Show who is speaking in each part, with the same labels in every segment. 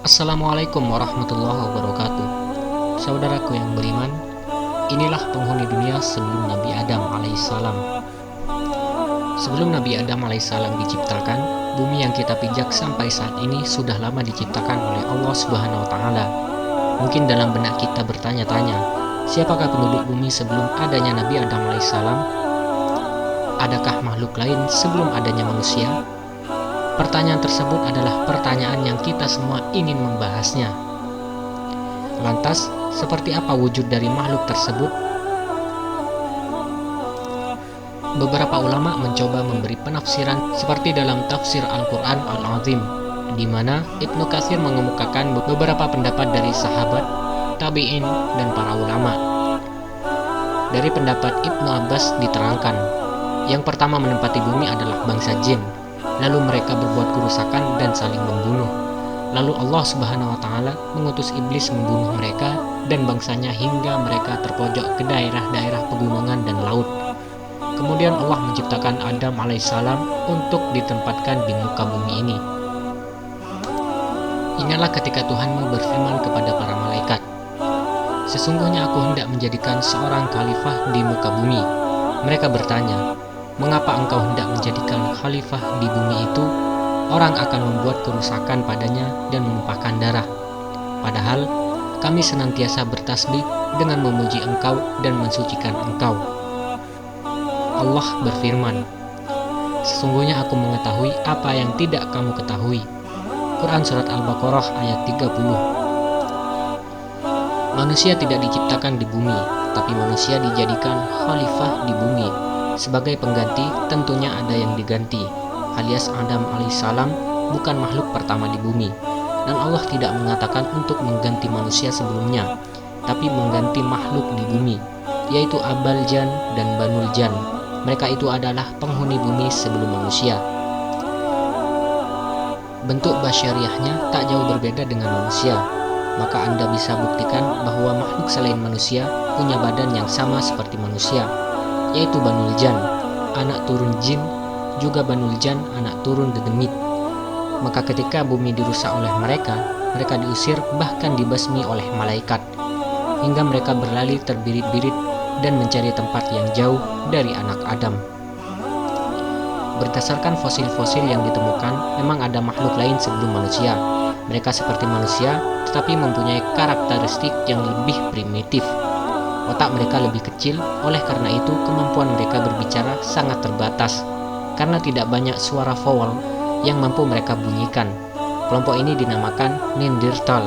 Speaker 1: Assalamualaikum warahmatullahi wabarakatuh. Saudaraku yang beriman, inilah penghuni dunia sebelum Nabi Adam alaihissalam. Sebelum Nabi Adam alaihissalam diciptakan, bumi yang kita pijak sampai saat ini sudah lama diciptakan oleh Allah Subhanahu wa taala. Mungkin dalam benak kita bertanya-tanya, siapakah penduduk bumi sebelum adanya Nabi Adam alaihissalam? Adakah makhluk lain sebelum adanya manusia? Pertanyaan tersebut adalah pertanyaan yang kita semua ingin membahasnya. Lantas, seperti apa wujud dari makhluk tersebut? Beberapa ulama mencoba memberi penafsiran seperti dalam tafsir Al-Quran Al-Azim, di mana Ibnu Katsir mengemukakan beberapa pendapat dari sahabat, tabi'in, dan para ulama. Dari pendapat Ibnu Abbas diterangkan, yang pertama menempati bumi adalah bangsa jin, lalu mereka berbuat kerusakan dan saling membunuh. Lalu Allah Subhanahu wa taala mengutus iblis membunuh mereka dan bangsanya hingga mereka terpojok ke daerah-daerah pegunungan dan laut. Kemudian Allah menciptakan Adam alaihissalam untuk ditempatkan di muka bumi ini. Ingatlah ketika Tuhanmu berfirman kepada para malaikat, "Sesungguhnya aku hendak menjadikan seorang khalifah di muka bumi." Mereka bertanya, "Mengapa engkau hendak menjadikan khalifah di bumi itu? Orang akan membuat kerusakan padanya dan menumpahkan darah. Padahal kami senantiasa bertasbih dengan memuji engkau dan mensucikan engkau." Allah berfirman, "Sesungguhnya aku mengetahui apa yang tidak kamu ketahui." Quran Surat Al-Baqarah ayat 30. Manusia tidak diciptakan di bumi, tapi manusia dijadikan khalifah di bumi. Sebagai pengganti, tentunya ada yang diganti, alias Adam alaihissalam bukan makhluk pertama di bumi. Dan Allah tidak mengatakan untuk mengganti manusia sebelumnya, tapi mengganti makhluk di bumi, yaitu Abal Jan dan Banul Jan. Mereka itu adalah penghuni bumi sebelum manusia. Bentuk basyariahnya tak jauh berbeda dengan manusia, maka Anda bisa buktikan bahwa makhluk selain manusia punya badan yang sama seperti manusia, yaitu Banul Jan, anak turun jin, juga Banul Jan, anak turun dedemit. Maka ketika bumi dirusak oleh mereka diusir bahkan dibasmi oleh malaikat, hingga mereka berlari terbirit-birit dan mencari tempat yang jauh dari anak Adam. Berdasarkan fosil-fosil yang ditemukan, memang ada makhluk lain sebelum manusia. Mereka seperti manusia, tetapi mempunyai karakteristik yang lebih primitif. Otak mereka lebih kecil, oleh karena itu kemampuan mereka berbicara sangat terbatas, karena tidak banyak suara vowel yang mampu mereka bunyikan. Kelompok ini dinamakan Neanderthal.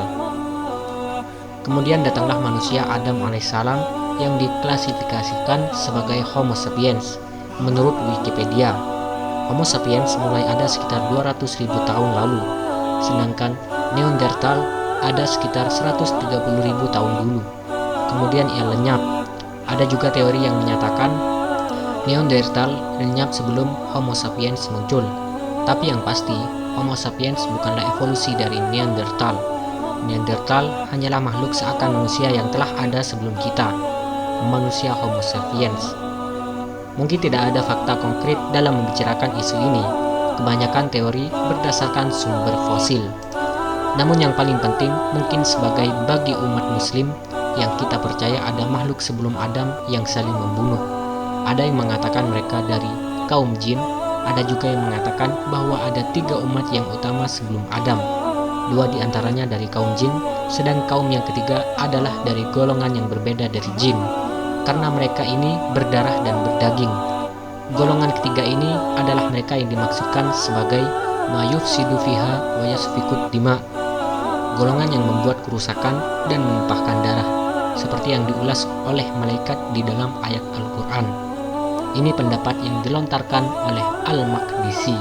Speaker 1: Kemudian datanglah manusia Adam alaihissalam yang diklasifikasikan sebagai Homo sapiens. Menurut Wikipedia, Homo sapiens mulai ada sekitar 200.000 tahun lalu, sedangkan Neanderthal ada sekitar 130.000 tahun dulu. Kemudian ia lenyap. Ada juga teori yang menyatakan Neanderthal lenyap sebelum Homo sapiens muncul. Tapi yang pasti, Homo sapiens bukanlah evolusi dari Neanderthal. Neanderthal hanyalah makhluk seakan manusia yang telah ada sebelum kita, manusia Homo sapiens. Mungkin tidak ada fakta konkret dalam membicarakan isu ini. Kebanyakan teori berdasarkan sumber fosil. Namun yang paling penting mungkin sebagai bagi umat muslim yang kita percaya ada makhluk sebelum Adam yang saling membunuh. Ada yang mengatakan mereka dari kaum jin, ada juga yang mengatakan bahwa ada 3 umat yang utama sebelum Adam. 2 diantaranya dari kaum jin, sedang kaum yang ketiga adalah dari golongan yang berbeda dari jin, karena mereka ini berdarah dan berdaging. Golongan ketiga ini adalah mereka yang dimaksudkan sebagai mayufsidu fiha wa yasfikut dima, golongan yang membuat kerusakan dan menumpahkan darah, seperti yang diulas oleh malaikat di dalam ayat Al-Quran. Ini pendapat yang dilontarkan oleh Al-Maqdisi.